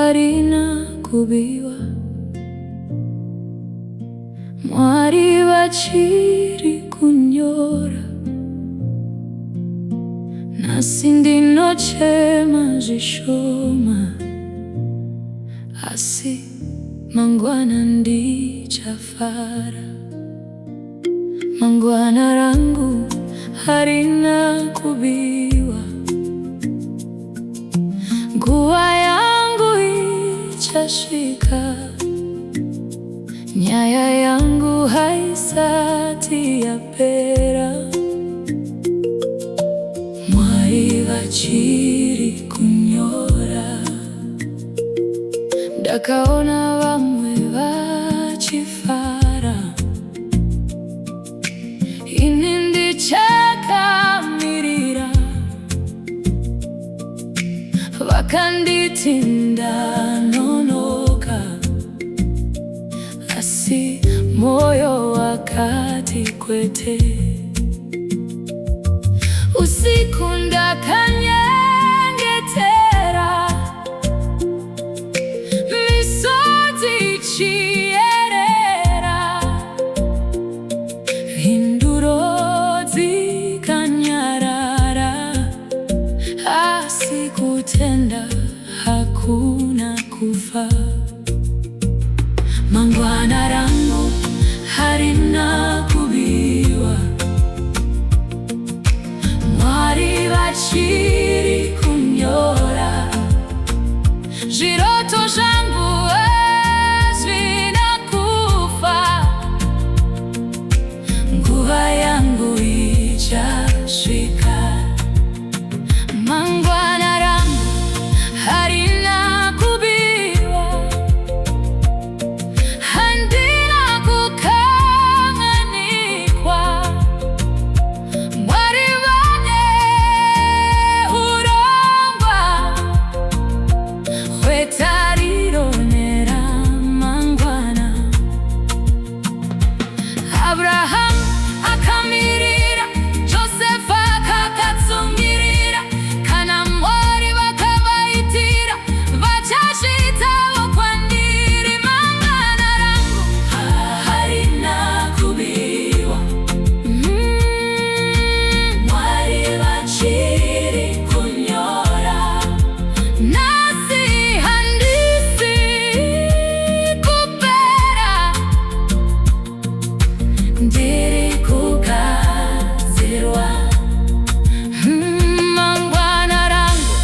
harina kubiwa, mwari wachiri kunyora, nasi ndinochema zvishoma, asi mangwana ndichafara. Mangwana rangu harina kubiwa, nguva yangu ichasvika, nyaya yangu haisati yapera. Mwari vachiri kunyora, ndakaona vamwe vachifara, ini ndichakamirira. Vakanditi ndanonoka, asi moyo wakati kwete. Usiku ndakanyengetera, misodzi ichierera, hinduro dzikanyarara, asi kutenda hakuna kufa. Mangwana rangu harina kubiwa, mwari vachiri kunyora, zviroto zvangu hazvina kufa. Nguva yangu ichasvika, mangwana rangu harina kubiwa, handina kukanganikwa. Mwari vane urongwa, hwetariro neramangwana. Abrahamu akamirira, Josefa akakatsungirira, kana Mwari vakavaitira, vachazviitawo kwandiri. Mangwana rangu harina kubiwa, mwari vachiri kunyora, nasi handisi kupera, ndiri kugadzirwa. Mangwana rangu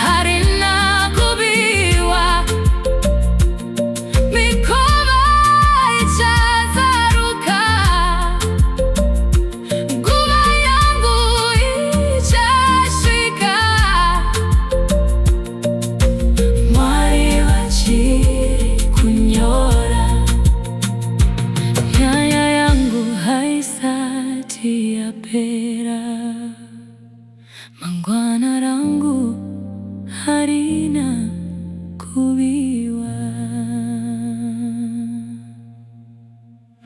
harina kubiwa, mikova ichazaruka, nguva yangu ichasvika. Mwari vachiri kunyora, nyaya yangu haisati yapera. Mangwana rangu harina